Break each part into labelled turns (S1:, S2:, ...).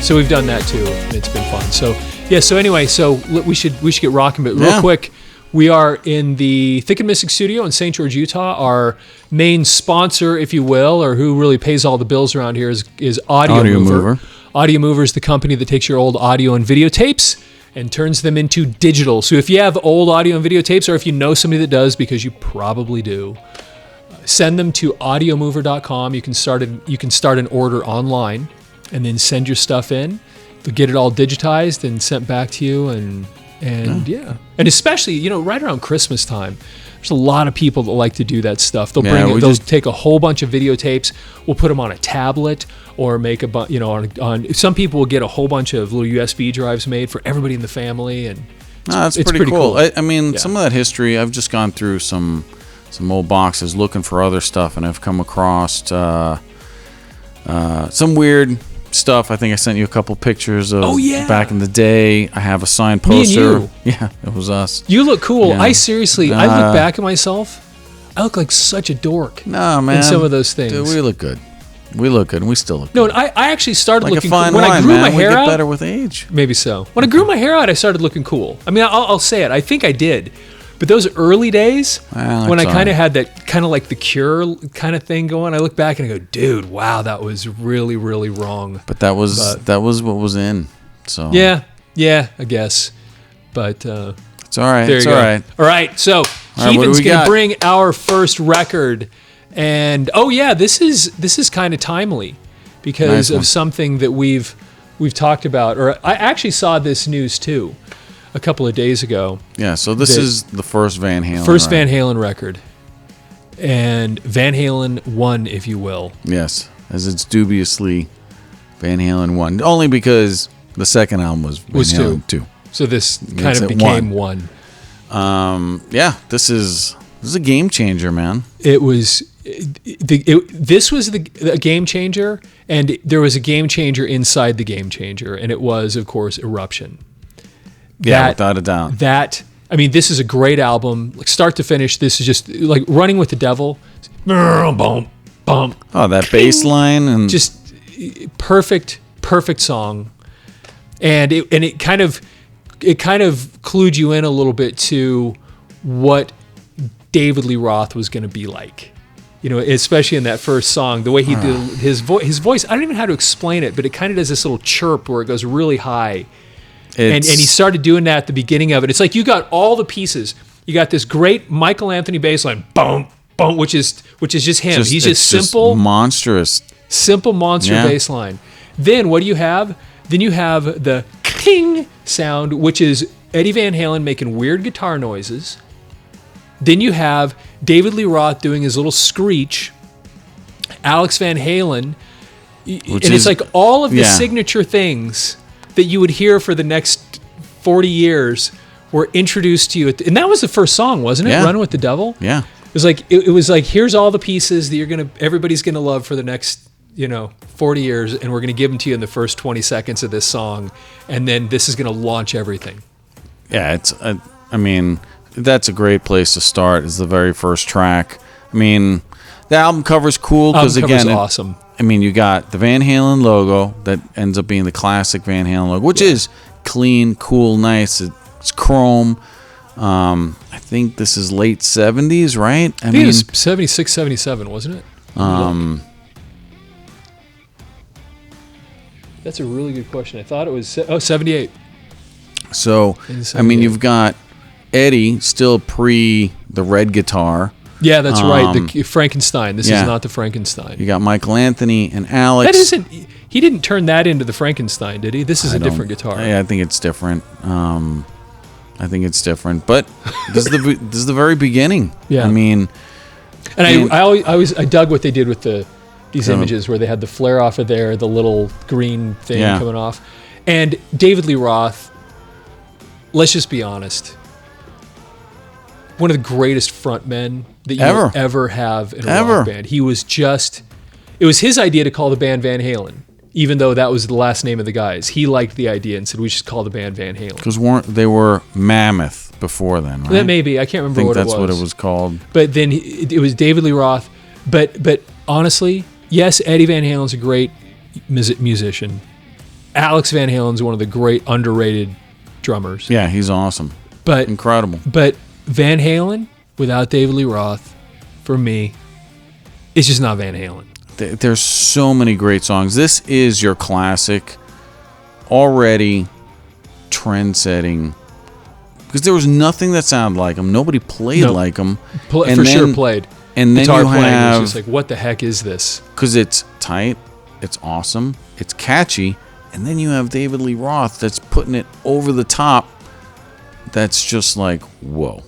S1: So we've done that too, and it's been fun. So yeah. So anyway, we should get rocking. But real quick, we are in the Thick and Mystic studio in St. George, Utah. Our main sponsor, if you will, or who really pays all the bills around here, is Audio Mover. Audio Mover is the company that takes your old audio and videotapes and turns them into digital. So if you have old audio and videotapes, or if you know somebody that does, because you probably do, send them to audiomover.com. You can start an order online, and then send your stuff in. They'll get it all digitized and sent back to you, and and especially right around Christmas time, there's a lot of people that like to do that stuff. They'll take a whole bunch of videotapes. We'll put them on a tablet, or make on some people will get a whole bunch of little USB drives made for everybody in the family, and
S2: that's pretty cool. I mean, some of that history, I've just gone through some old boxes looking for other stuff, and I've come across some weird stuff. I think I sent you a couple pictures of back in the day. I have a signed poster.
S1: Me and you.
S2: Yeah, it was us.
S1: You look cool. Yeah. I seriously, I look back at myself, I look like such a dork.
S2: No, man.
S1: In some of those things.
S2: Dude, we look good. We look good, and we still look
S1: good.
S2: No,
S1: I actually started
S2: like
S1: looking
S2: cool. When
S1: I grew my hair
S2: out. We
S1: get
S2: better with age.
S1: Maybe so. When I grew my hair out, I started looking cool. I mean, I'll say it. I think I did. But those early days, when I kind of had that kind of like the Cure kind of thing going, I look back and I go, dude, wow, that was really, really wrong.
S2: But that was what was in. So
S1: yeah, I guess. But
S2: it's all right.
S1: It's all right. All right. So Keevan's going to bring our first record, and this is kind of timely because of something that we've talked about. Or I actually saw this news too a couple of days ago.
S2: Yeah, so this is the first Van Halen.
S1: First Van Halen record. And Van Halen 1, if you will.
S2: Yes, as it's dubiously Van Halen 1. Only because the second album was Van Halen 2.
S1: So this kind of became one.
S2: This is a game changer, man.
S1: It was this was a game changer, and there was a game changer inside the game changer, and it was, of course, Eruption.
S2: Without a doubt.
S1: This is a great album, like start to finish. This is just like Running with the Devil. Boom, boom.
S2: Oh, that bass line and
S1: just perfect song, and it kind of clued you in a little bit to what David Lee Roth was going to be like. Especially in that first song, the way he did his voice. I don't even know how to explain it, but it kind of does this little chirp where it goes really high. And he started doing that at the beginning of it. It's like you got all the pieces. You got this great Michael Anthony bass line, boom, boom, which is just him. He's just simple,
S2: monstrous,
S1: simple monster bass line. Then what do you have? Then you have the king sound, which is Eddie Van Halen making weird guitar noises. Then you have David Lee Roth doing his little screech. Alex Van Halen, it's like all of the signature things that you would hear for the next 40 years were introduced to you. And that was the first song, wasn't it?
S2: Yeah.
S1: Run with the Devil?
S2: Yeah.
S1: It was like here's all the pieces that everybody's gonna love for the next 40 years, and we're gonna give them to you in the first 20 seconds of this song, and then this is gonna launch everything.
S2: Yeah, that's a great place to start. Is the very first track. The album cover's cool because again,
S1: awesome.
S2: You got the Van Halen logo that ends up being the classic Van Halen logo, which is clean, cool, nice. It's chrome. I think this is late 70s, right?
S1: I think it was 76, 77, wasn't it? That's a really good question. I thought it was 78.
S2: So, you've got Eddie still pre the red guitar.
S1: Yeah, that's right. The Frankenstein. This is not the Frankenstein.
S2: You got Michael Anthony and Alex.
S1: That isn't. He didn't turn that into the Frankenstein, did he? This is a different guitar.
S2: Yeah, I think it's different. But this is the very beginning.
S1: Yeah. I dug what they did with these images where they had the flare off of there, the little green thing coming off, and David Lee Roth. Let's just be honest. One of the greatest frontmen that you will ever have in a rock band. It was his idea to call the band Van Halen, even though that was the last name of the guys. He liked the idea and said, we should call the band Van Halen.
S2: Because they were Mammoth before then, right?
S1: That may be. I can't remember what it was.
S2: I think that's what it was called.
S1: But then it was David Lee Roth. But honestly, yes, Eddie Van Halen's a great musician. Alex Van Halen's one of the great underrated drummers.
S2: Yeah, he's awesome.
S1: But
S2: incredible.
S1: But Van Halen without David Lee Roth, for me, it's just not Van Halen.
S2: There's so many great songs. This is your classic, already trend-setting. Because there was nothing that sounded like him. Nobody played like him.
S1: Sure played.
S2: And then
S1: guitar
S2: you
S1: playing
S2: have,
S1: was just like, what the heck is this?
S2: Because it's tight, it's awesome, it's catchy, and then you have David Lee Roth that's putting it over the top. That's just like, whoa.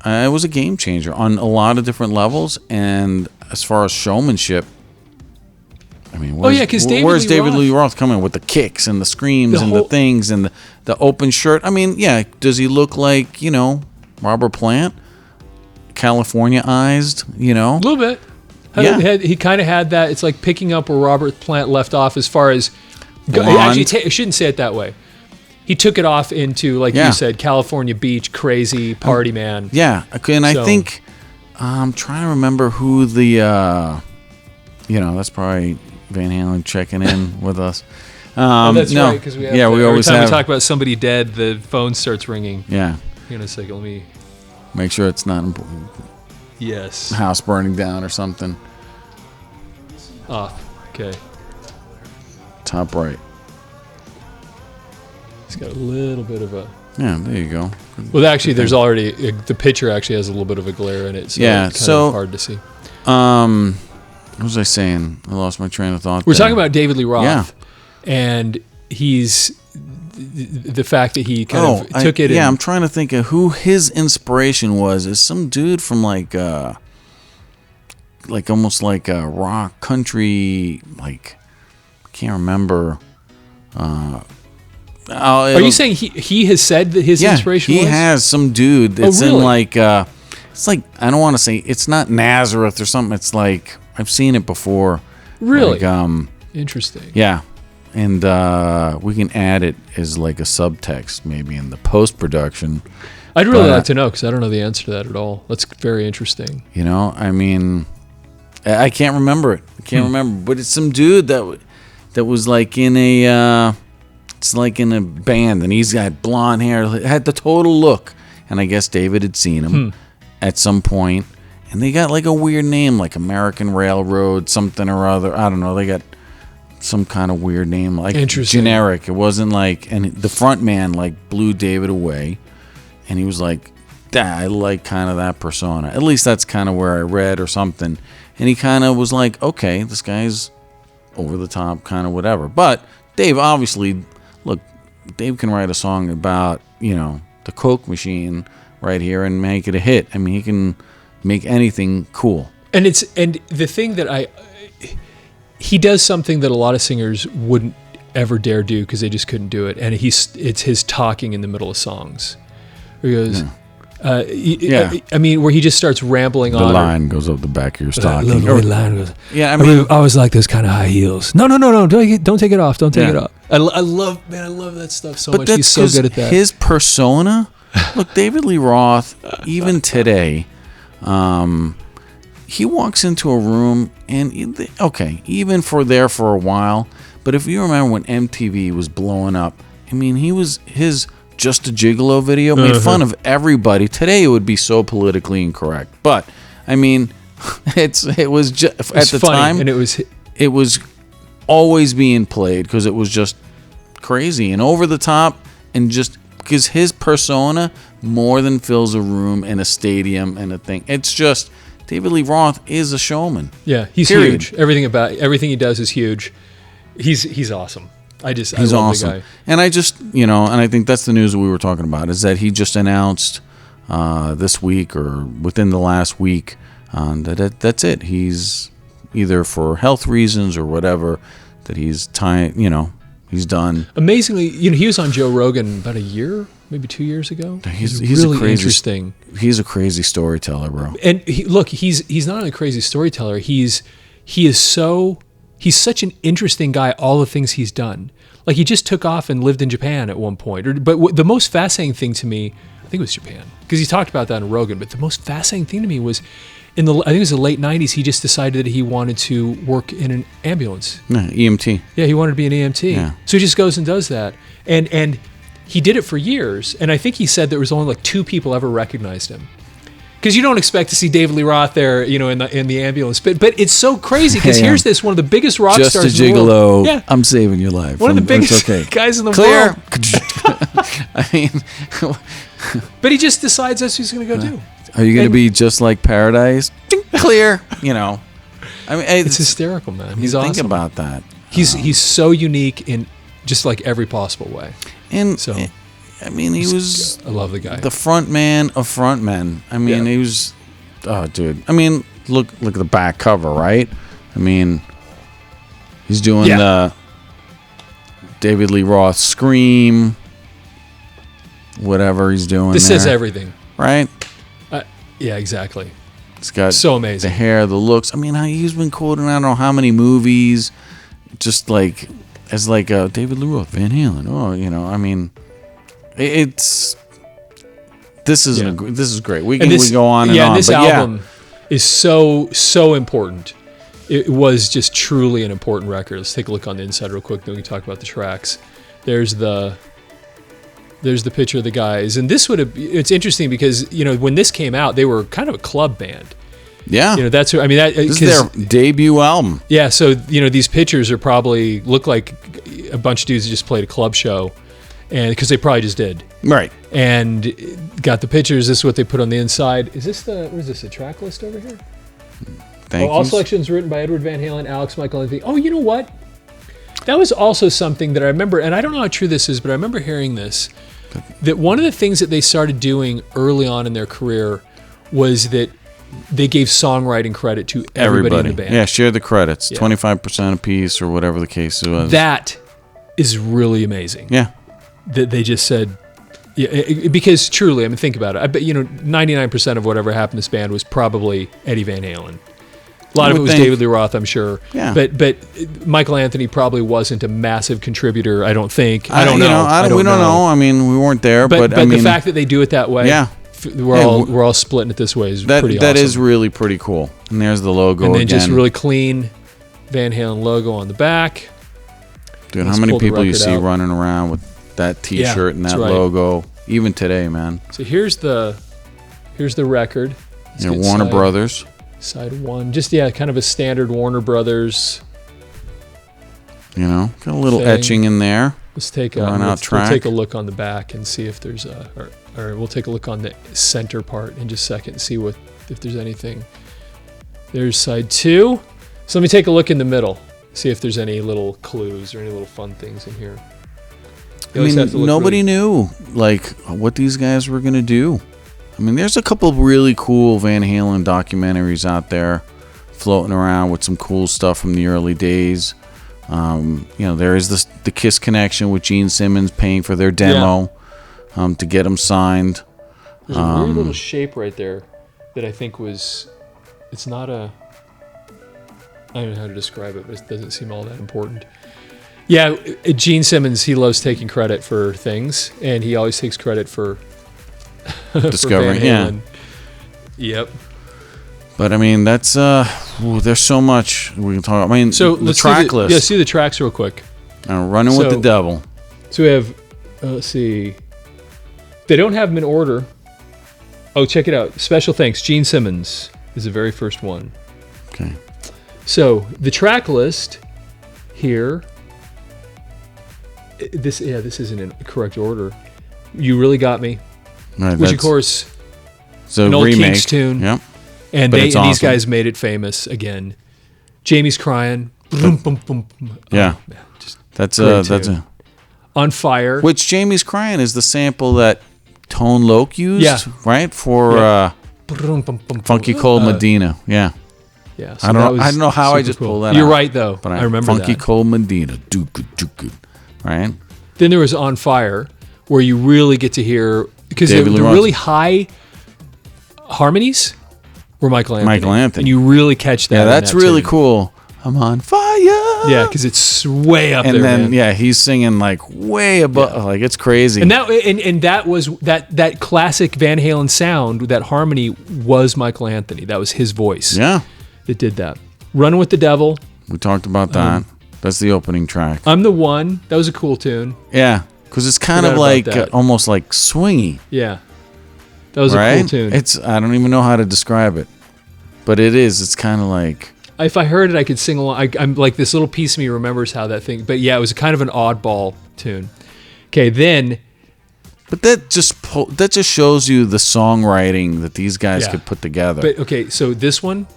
S2: It was a game changer on a lot of different levels. And as far as showmanship, I mean, where's David Lee Roth coming with the kicks and the screams and the things and the open shirt? I mean, yeah, does he look like, Robert Plant? California-ized, A
S1: little bit. He kind of had that. It's like picking up where Robert Plant left off as far as... Actually, I shouldn't say it that way. He took it off into, like you said, California Beach, crazy party man.
S2: Yeah, and I think... I'm trying to remember who the... that's probably Van Halen checking in with us.
S1: That's right, because we have...
S2: we always
S1: every time we talk about somebody dead, the phone starts ringing.
S2: Yeah.
S1: Hang on a second, let me...
S2: Make sure it's not important.
S1: Yes.
S2: House burning down or something.
S1: Off. Okay.
S2: Top right.
S1: It's got a little bit of a...
S2: Yeah, there you go.
S1: Well, actually, there's already... the picture actually has a little bit of a glare in it, so it's kind of hard to see.
S2: What was I saying? I lost my train of thought.
S1: We're talking about David Lee Roth. Yeah. And he's... the fact that he kind of took it.
S2: Yeah, I'm trying to think of who his inspiration was. Is some dude from like almost like a rock country, like I can't remember.
S1: Are you saying he has said that his inspiration was?
S2: He has some dude that's in like it's like, I don't want to say, it's not Nazareth or something. It's like, I've seen it before.
S1: Really?
S2: Like,
S1: interesting.
S2: Yeah. And we can add it as like a subtext maybe in the post-production.
S1: I'd really like to know, because I don't know the answer to that at all. That's very interesting.
S2: I mean, I can't remember it. I can't remember. But it's some dude that was like in a... it's like in a band, and he's got blonde hair, had the total look. And I guess David had seen him at some point. And they got like a weird name, like American Railroad, something or other. I don't know. They got some kind of weird name, like generic. It wasn't like, and the front man like blew David away, and he was like, I like kind of that persona. At least that's kind of where I read or something. And he kind of was like, okay, this guy's over the top, kind of whatever. But Dave, obviously, look, Dave can write a song about, the Coke machine right here and make it a hit. I mean, he can make anything cool. And
S1: the thing that he does something that a lot of singers wouldn't ever dare do because they just couldn't do it. And it's his talking in the middle of songs. Where he goes, I mean, where he just starts rambling on.
S2: The line goes up the back of your stocking.
S1: The line goes.
S2: Yeah, I mean,
S1: I always like those kind of high heels. No, don't take it off. Don't take it off. I love that stuff so much. He's so good at that.
S2: His persona. Look, David Lee Roth, even today, he walks into a room and even for a while. But if you remember when MTV was blowing up, I mean, his Just a Gigolo video made fun of everybody. Today it would be so politically incorrect, but I mean, it was just at the time,
S1: and
S2: it was always being played because it was just crazy and over the top, and just because his persona more than fills a room and a stadium and a thing. It's just David Lee Roth is a showman.
S1: Yeah, he's huge. Everything he does is huge. He's awesome. He's I love
S2: awesome.
S1: The guy.
S2: And I just, and I think that's the news that we were talking about, is that he just announced this week or within the last week that's it. He's either for health reasons or whatever, that he's he's done.
S1: Amazingly, he was on Joe Rogan about a year, maybe 2 years ago.
S2: He's
S1: really
S2: a crazy,
S1: interesting.
S2: He's a crazy storyteller, bro.
S1: And he's not only a crazy storyteller. He's such an interesting guy. All the things he's done, like he just took off and lived in Japan at one point. But the most fascinating thing to me I think it was Japan, because he talked about that in Rogan. But the most fascinating thing to me was, I think it was the late 90s, he just decided that he wanted to work in an ambulance.
S2: Yeah, EMT.
S1: Yeah, he wanted to be an EMT.
S2: Yeah.
S1: So he just goes and does that. And he did it for years. And I think he said there was only like 2 people ever recognized him. Because you don't expect to see David Lee Roth there, in the ambulance. But it's so crazy, because here's this, one of the biggest rock
S2: Just
S1: stars
S2: a
S1: in the world.
S2: gigolo.
S1: Yeah.
S2: I'm saving your life.
S1: One of the biggest guys in the
S2: Clear.
S1: world.
S2: I mean,
S1: But he just decides that's what he's going to go do.
S2: are you going to be just like Paradise? Clear. I mean,
S1: It's hysterical, man. He's awesome.
S2: Think about that.
S1: He's so unique in just like every possible way.
S2: And
S1: So
S2: I mean, he was
S1: I love the guy.
S2: the front man of front men. I mean, he was, oh, dude. I mean, look at the back cover, right? I mean, he's doing the David Lee Roth Scream, whatever he's doing.
S1: This
S2: there,
S1: says everything.
S2: right?
S1: Yeah, exactly.
S2: It's got
S1: So amazing.
S2: the hair, the looks. I mean, he's been quoted in I don't know how many movies, just like as like David Lee Roth, Van Halen. Oh, I mean, it's this is great. We go on and on.
S1: And this
S2: but
S1: album is so important. It was just truly an important record. Let's take a look on the inside real quick, then we can talk about the tracks. There's the picture of the guys, and it's interesting because when this came out, they were kind of a club band.
S2: Yeah,
S1: that's what I mean.
S2: This is their debut album.
S1: Yeah, so these pictures are probably look like a bunch of dudes that just played a club show, and because they probably just did.
S2: Right.
S1: And got the pictures. This is what they put on the inside. Is this a track list over here?
S2: Thank you.
S1: All selections written by Edward Van Halen, Alex Michael Anthony. Oh, you know what? That was also something that I remember, and I don't know how true this is, but I remember hearing this, that one of the things that they started doing early on in their career was that they gave songwriting credit to everybody in the band.
S2: Yeah, share the credits, 25% a piece or whatever the case was.
S1: That is really amazing.
S2: Yeah.
S1: That they just said, because truly, I mean, think about it. I bet 99% of whatever happened to this band was probably Eddie Van Halen. A lot of it was David Lee Roth, I'm sure.
S2: Yeah.
S1: But Michael Anthony probably wasn't a massive contributor, I don't think. I don't know.
S2: We don't know. I mean, we weren't there, but I mean,
S1: the fact that they do it that way, we're all splitting it this way is pretty awesome.
S2: That is really pretty cool. And there's the logo
S1: and then
S2: again.
S1: Just really clean Van Halen logo on the back.
S2: Dude, how many people you see running around with that T-shirt and that logo, even today, man?
S1: So here's the record.
S2: Warner Brothers.
S1: Side 1, just kind of a standard Warner Brothers.
S2: Got a little etching in there.
S1: Let's take we'll take a look on the back and see if there's or we'll take a look on the center part in just a second and see if there's anything. There's side 2. So let me take a look in the middle, see if there's any little clues or any little fun things in here.
S2: I mean, nobody knew like what these guys were gonna do. I mean, there's a couple of really cool Van Halen documentaries out there floating around with some cool stuff from the early days. There is the Kiss connection with Gene Simmons paying for their demo to get them signed.
S1: There's a weird little shape right there that I think it's not I don't know how to describe it, but it doesn't seem all that important. Yeah, Gene Simmons, he loves taking credit for things, and he always takes credit for
S2: discovering,
S1: Yep.
S2: But I mean, that's there's so much we can talk about. I mean,
S1: so
S2: the track list.
S1: Yeah, see the tracks real quick.
S2: Running with the Devil.
S1: So we have, let's see. They don't have them in order. Oh, check it out. Special thanks. Gene Simmons is the very first one.
S2: Okay.
S1: So the track list here. This isn't in correct order. You Really Got Me.
S2: Right,
S1: which of course,
S2: an
S1: old
S2: remake.
S1: Kinks tune.
S2: Yep.
S1: And these guys made it famous again. Jamie's Crying. Boom, boom, boom, boom.
S2: Yeah.
S1: Oh, man, just
S2: that's
S1: On Fire.
S2: Which Jamie's Crying is the sample that Tone Loc used, right? For Funky Cold Medina. Yeah.
S1: Yeah. So
S2: I don't know how I just pulled that out.
S1: You're right though. But I remember
S2: Funky Cold Medina. Dooku. Right?
S1: Then there was On Fire, where you really get to hear, because the really high harmonies were Michael Anthony. And you really catch that.
S2: Yeah, that's really cool. I'm on fire.
S1: Yeah, because it's way up
S2: and
S1: there.
S2: then
S1: man.
S2: yeah, he's singing like way above, like it's crazy.
S1: And that was that classic Van Halen sound. That harmony was Michael Anthony. That was his voice.
S2: Yeah,
S1: that did that. Run with the Devil.
S2: We talked about that. That's the opening track.
S1: I'm the One. That was a cool tune.
S2: Yeah, because it's kind of like almost like swingy.
S1: Yeah, that was a cool tune.
S2: I don't even know how to describe it, but it is. It's kind of like.
S1: If I heard it, I could sing along. I'm like, this little piece of me remembers how that thing. But yeah, it was kind of an oddball tune. Okay, then.
S2: But that just shows you the songwriting that these guys could put together.
S1: But okay, so this one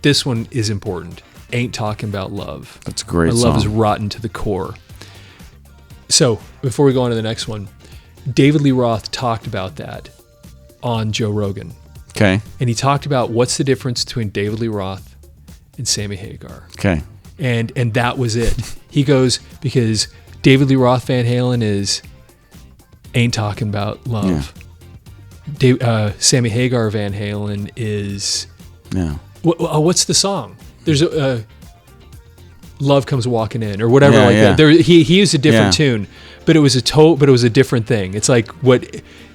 S1: is important. Ain't Talking About Love.
S2: That's a great
S1: My
S2: song.
S1: love is rotten to the core. So before we go on to the next one, David Lee Roth talked about that on Joe Rogan.
S2: Okay.
S1: And he talked about what's the difference between David Lee Roth and Sammy Hagar.
S2: Okay.
S1: And that was it. He goes, because David Lee Roth Van Halen is Ain't Talking About Love. Yeah. Sammy Hagar Van Halen is what's the song? There's a Love Comes Walking In or whatever that. He used a different tune, but it was a different thing. It's like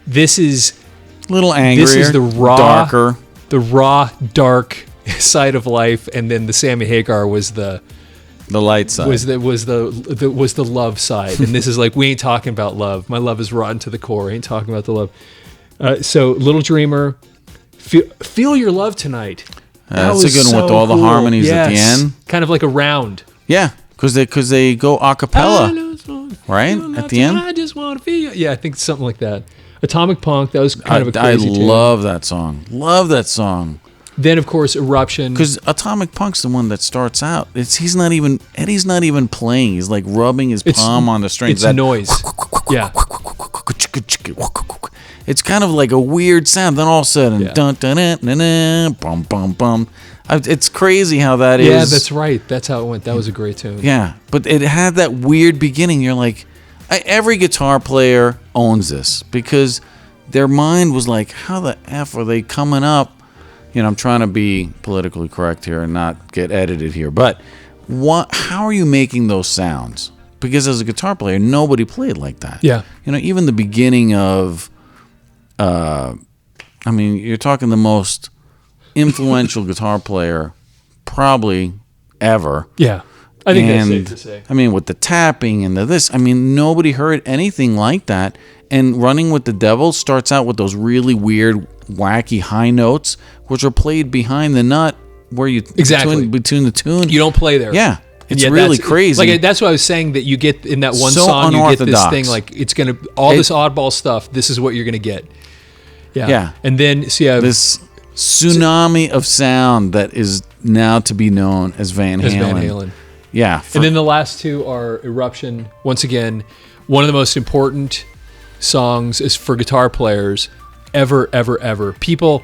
S1: this is
S2: a little angrier.
S1: This is the
S2: darker,
S1: dark side of life, and then the Sammy Hagar was the
S2: light side.
S1: Was the love side, and this is like, we ain't talking about love. My love is rotten to the core. Ain't talking about the love. So Little Dreamer, feel your love tonight.
S2: That's a good one with all the harmonies at the end.
S1: Kind of like a round.
S2: Yeah, because they go a cappella, right? At the end.
S1: I just want to feel. Yeah, I think something like that. Atomic Punk. That was kind of a crazy tune.
S2: Love that song. Love that song.
S1: Then of course Eruption.
S2: Because Atomic Punk's the one that starts out. Eddie's not even playing. He's like rubbing his palm on the strings.
S1: It's noise. Yeah.
S2: It's kind of like a weird sound. Then all of a sudden, dun dun dun dun dun, bum bum bum. It's crazy how that is.
S1: Yeah, that's right. That's how it went. That was a great tune.
S2: Yeah, but it had that weird beginning. You're like, every guitar player owns this because their mind was like, how the F are they coming up? You know, I'm trying to be politically correct here and not get edited here, but how are you making those sounds? Because as a guitar player, nobody played like that.
S1: Yeah.
S2: You know, even the beginning of, you're talking the most influential guitar player probably ever.
S1: Yeah. I think that's safe to say.
S2: I mean, with the tapping and nobody heard anything like that. And Running with the Devil starts out with those really weird, wacky high notes, which are played behind the nut where you between the tune.
S1: You don't play there.
S2: Yeah. It's really crazy.
S1: Like that's what I was saying, that you get in that one
S2: so
S1: song, you get this thing,
S2: unorthodox.
S1: like it's gonna this oddball stuff. This is what you're gonna get. Yeah.
S2: Yeah.
S1: And then
S2: this tsunami of sound that is now to be known as Van Halen. Yeah.
S1: And then the last two are Eruption. Once again, one of the most important songs is for guitar players ever. People.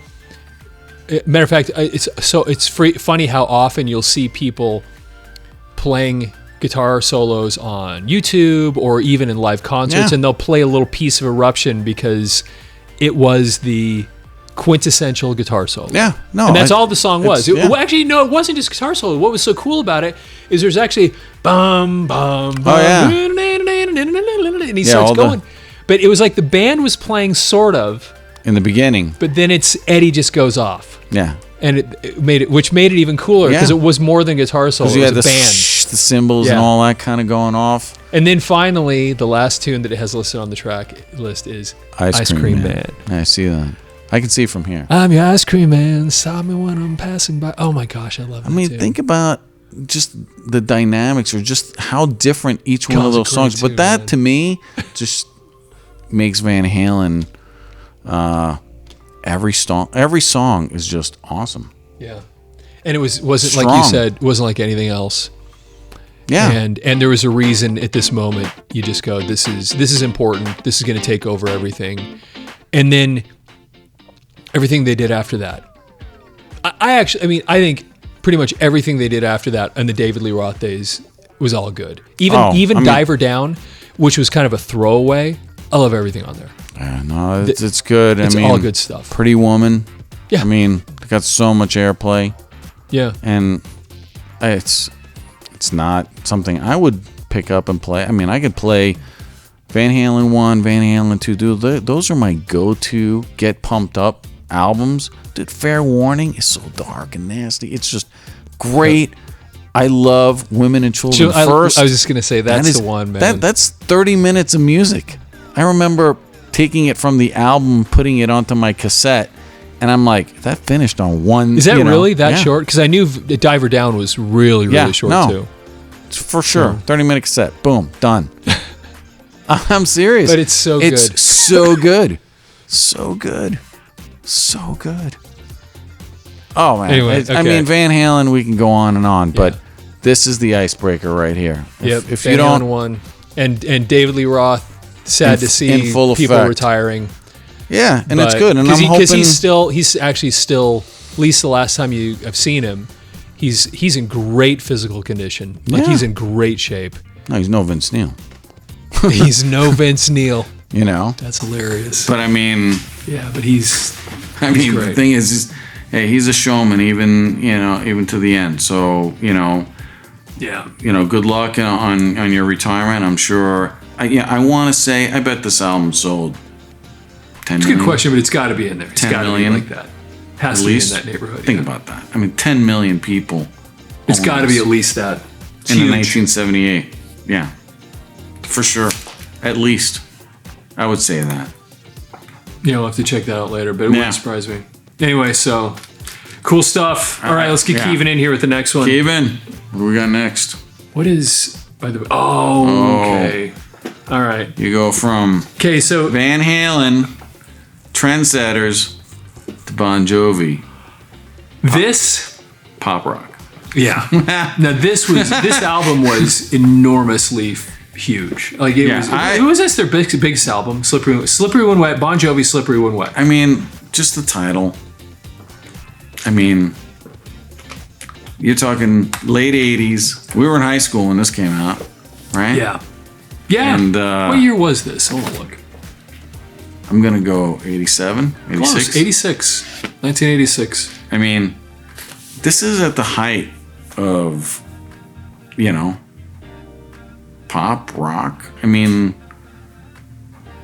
S1: Matter of fact, it's funny how often you'll see people playing guitar solos on YouTube or even in live concerts, and they'll play a little piece of Eruption because it was the quintessential guitar solo.
S2: Yeah, no,
S1: and that's all the song was. Actually, no, it wasn't just guitar solo. What was so cool about it is there's actually bum bum bum, and he starts going. But it was like the band was playing sort of
S2: in the beginning,
S1: but then Eddie just goes off.
S2: Yeah.
S1: And it made it even cooler because it was more than guitar solo.
S2: Because you had
S1: the
S2: band, the cymbals and all that kind of going off.
S1: And then finally, the last tune that it has listed on the track list is Ice Cream Man.
S2: I see that. I can see it from here.
S1: I'm your ice cream man. Stop me when I'm passing by. Oh my gosh, I love it.
S2: I mean, think about just the dynamics or just how different each one of those songs. But that to me just makes Van Halen. Every song is just awesome.
S1: Yeah, and it wasn't strong. Like you said, wasn't like anything else.
S2: Yeah,
S1: and there was a reason at this moment. You just go, this is important. This is going to take over everything, and then everything they did after that. I think pretty much everything they did after that in the David Lee Roth days was all good. Even Diver Down, which was kind of a throwaway. I love everything on there.
S2: Yeah, no, it's good.
S1: It's all good stuff.
S2: Pretty Woman.
S1: Yeah.
S2: It got so much airplay.
S1: Yeah.
S2: And it's It's not something I would pick up and play. I mean, I could play Van Halen 1, Van Halen 2. Dude, those are my go-to get pumped up albums. Dude, Fair Warning is so dark and nasty. It's just great. I love Women and Children First.
S1: I was just going to say, that's the one, man.
S2: That's 30 minutes of music. I remember taking it from the album, putting it onto my cassette, and I'm like, that finished on one.
S1: Is that really that short? Because I knew Diver Down was really, really short, too.
S2: For sure. 30-minute cassette. Boom. Done. I'm serious.
S1: But it's so good.
S2: It's so good. So good. So good. Oh, man.
S1: Anyway,
S2: I mean, Van Halen, we can go on and on, but this is the icebreaker right here. If
S1: Van
S2: you don't...
S1: Halen won. And David Lee Roth, sad to see people retiring.
S2: Yeah, and it's good. And I'm hoping...
S1: Because he's actually still, at least the last time I've seen him, he's in great physical condition. Like, he's in great shape.
S2: No, he's no Vince Neil.
S1: He's no Vince Neil.
S2: You know?
S1: That's hilarious.
S2: But I mean...
S1: Yeah, but he's
S2: great. The thing is hey, he's a showman even to the end. So, good luck on your retirement. I'm sure. I want to say, I bet this album sold 10 million.
S1: It's a good question, but it's got to be in there. It's got to be like that. Has to be in that neighborhood.
S2: Think about that. I mean, 10 million people.
S1: It's got to be at least that. It's
S2: in
S1: huge.
S2: 1978. Yeah. For sure. At least. I would say that.
S1: I'll have to check that out later, but it wouldn't surprise me. Anyway, so cool stuff. All right, let's get Kevin in here with the next one.
S2: Kevin, what do we got next?
S1: What is, by the way? Oh, okay. All right.
S2: You go from
S1: so
S2: Van Halen, trendsetters, to Bon Jovi.
S1: This
S2: pop rock.
S1: Yeah. Now this album was enormously huge. Like it was this their biggest album, Slippery When Wet, Bon Jovi, Slippery When Wet.
S2: I mean, just the title. I mean, you're talking late 80s. We were in high school when this came out, right?
S1: Yeah. Yeah.
S2: And
S1: what year was this? Hold on, look.
S2: I'm going to go 87, 86.
S1: Close. 86. 1986.
S2: I mean, this is at the height of, pop, rock. I mean,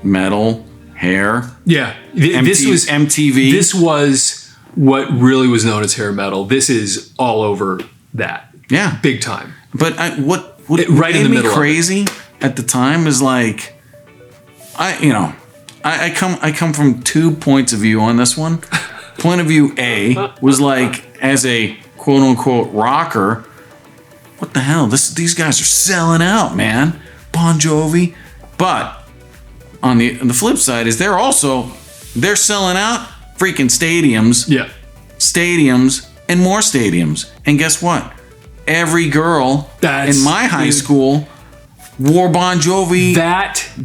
S2: metal, hair.
S1: Yeah. This was
S2: MTV.
S1: This was what really was known as hair metal. This is all over that.
S2: Yeah.
S1: Big time.
S2: But what right made in the me middle crazy at the time is like, I come from 2 points of view on this one. Point of view A was like, as a quote unquote rocker, what the hell? These guys are selling out, man. Bon Jovi. But on the flip side is they're selling out freaking stadiums.
S1: Yeah.
S2: Stadiums and more stadiums. And guess what? Every girl in my high school wore Bon Jovi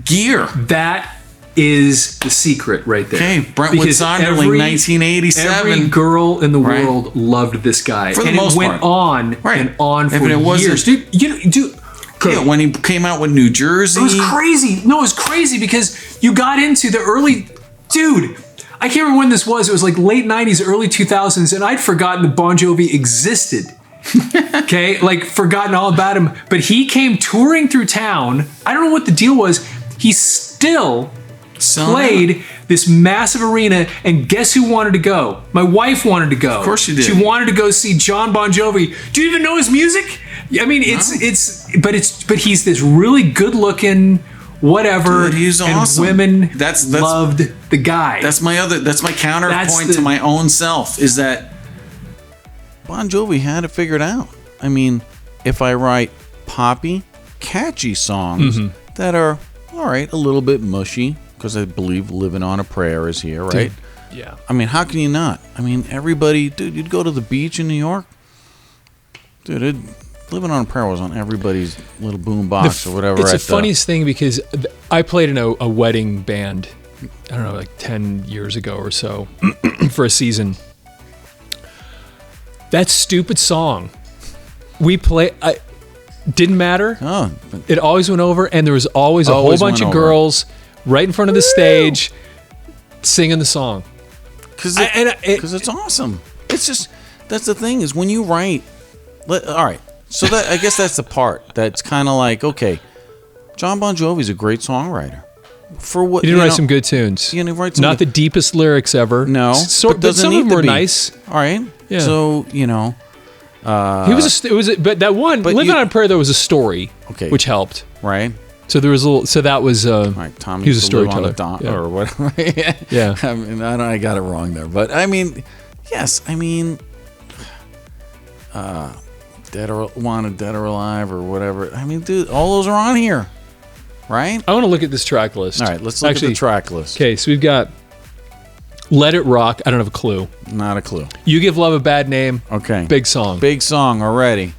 S2: gear.
S1: That is the secret right there.
S2: Okay, Brentwood Sonderling, 1987.
S1: Every girl in the world loved this guy.
S2: For the most part.
S1: And it went on and on for years. Dude,
S2: yeah, when he came out with New Jersey.
S1: It was crazy. No, it was crazy because you got into the early... Dude, I can't remember when this was. It was like late 90s, early 2000s, and I'd forgotten that Bon Jovi existed. Okay? Like, forgotten all about him. But he came touring through town. I don't know what the deal was. He still... played this massive arena, and guess who wanted to go? My wife wanted to go.
S2: Of course she did.
S1: She wanted to go see John Bon Jovi. Do you even know his music? I mean, but he's this really good-looking whatever.
S2: Dude, he's awesome.
S1: And women loved the guy.
S2: That's my counterpoint to my own self is that Bon Jovi had it figured out. I mean, if I write poppy, catchy songs that are all right, a little bit mushy. Because I believe Living on a Prayer is here, right?
S1: Dude, yeah.
S2: I mean, how can you not? I mean, everybody... Dude, you'd go to the beach in New York. Dude, Living on a Prayer was on everybody's little boom box or whatever.
S1: It's the funniest thing because I played in a wedding band, I don't know, like 10 years ago or so, for a season. That stupid song, didn't matter.
S2: Oh.
S1: It always went over, and there was always a whole bunch of girls... right in front of the stage, singing the song.
S2: Because it's awesome. It's just, that's the thing is when you write, all right, So that I guess that's the part that's kind of like, okay, John Bon Jovi's a great songwriter. For what
S1: he didn't write some good tunes.
S2: He didn't write some
S1: Not the deepest lyrics ever.
S2: No,
S1: but some of them were nice.
S2: All right.
S1: Yeah.
S2: So he
S1: was. But that one, "Living on a Prayer," there was a story, which helped.
S2: Right.
S1: So there was a little. So that was.
S2: Right. Tommy.
S1: He was a storyteller.
S2: Or whatever.
S1: Yeah.
S2: I mean, I got it wrong there, but I mean, yes. I mean, Dead or Alive or whatever. I mean, dude, all those are on here, right?
S1: I want to look at this track list.
S2: All right, let's look at the track list.
S1: Okay, so we've got "Let It Rock." I don't have a clue.
S2: Not a clue.
S1: "You Give Love a Bad Name."
S2: Okay.
S1: Big song.
S2: Big song already.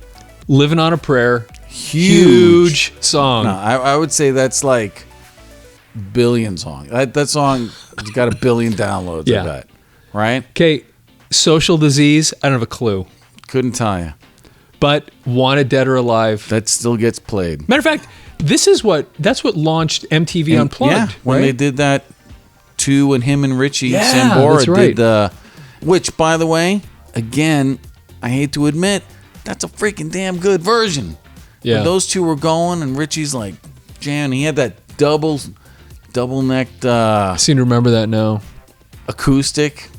S1: "Living on a Prayer." Huge song.
S2: No, I would say that's like billion song. That song has got 1 billion downloads.
S1: Yeah.
S2: I bet. Right?
S1: Okay, "Social Disease." I don't have a clue.
S2: Couldn't tell you.
S1: But "Wanted Dead or Alive."
S2: That still gets played.
S1: Matter of fact, that's what launched MTV Unplugged.
S2: Yeah, when they did that too, and him and Richie Sambora
S1: right.
S2: did the, which by the way, again, I hate to admit, that's a freaking damn good version.
S1: Yeah.
S2: When those two were going, and Richie's like, Jan, he had that double necked
S1: I seem to remember that now.
S2: acoustic.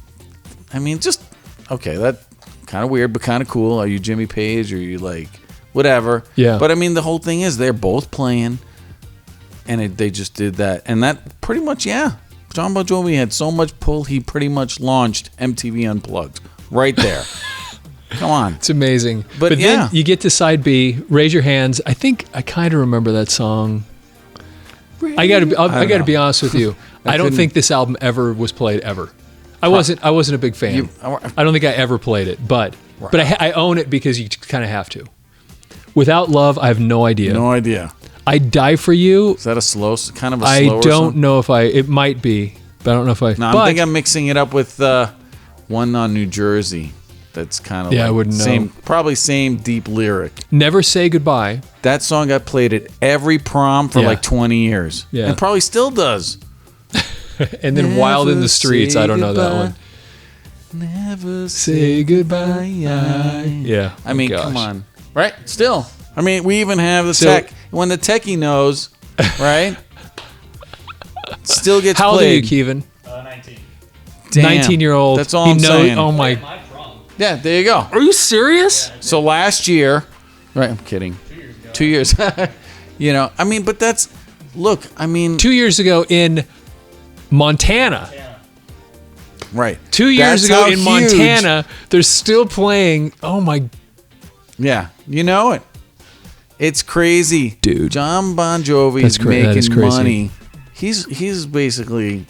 S2: I mean, just okay, that kind of weird, but kind of cool. Are you Jimmy Page? Or are you like whatever?
S1: Yeah.
S2: But I mean, the whole thing is they're both playing, and they just did that, and that pretty much, yeah. John Bon Jovi had so much pull, he pretty much launched MTV Unplugged right there. Come on,
S1: It's amazing.
S2: But yeah.
S1: then you get to side B, "Raise Your Hands." I think I kind of remember that song. I got to be honest with you. I don't think this album ever was played ever. I wasn't a big fan. I don't think I ever played it, but I own it because you kind of have to. "Without Love," I have no idea.
S2: No idea.
S1: "I'd Die for You."
S2: Is that a slow, kind of a
S1: I
S2: slower
S1: don't
S2: song?
S1: know if it might be, but I don't know if I.
S2: No, I think I'm mixing it up with one on New Jersey. That's kind of
S1: I wouldn't know.
S2: Probably same deep lyric.
S1: "Never Say Goodbye."
S2: That song got played at every prom for like 20 years.
S1: Yeah.
S2: And probably still does.
S1: And then "Wild in the Streets." I don't know that one.
S2: Never
S1: Say goodbye. Yeah.
S2: I mean,
S1: gosh.
S2: come on. Right? Still. I mean, we even have the
S1: So-
S2: tech. When the techie knows, right? Still gets
S1: How old are you,
S2: played.
S1: Kevin?
S3: 19.
S2: Damn.
S1: 19-year-old.
S2: That's all I'm saying.
S1: Oh my.
S3: My prom.
S2: Yeah, there you go.
S1: Are you serious?
S2: So last year, right? I'm kidding. 2 years. You know, I mean, but that's, look, I mean.
S1: 2 years ago in Montana.
S2: Right.
S1: 2 years
S2: That's
S1: ago
S2: how
S1: in
S2: huge-
S1: Montana, they're still playing. Oh my.
S2: Yeah, you know it. It's crazy.
S1: Dude.
S2: John Bon Jovi's
S1: That is
S2: making
S1: crazy.
S2: money. He's basically,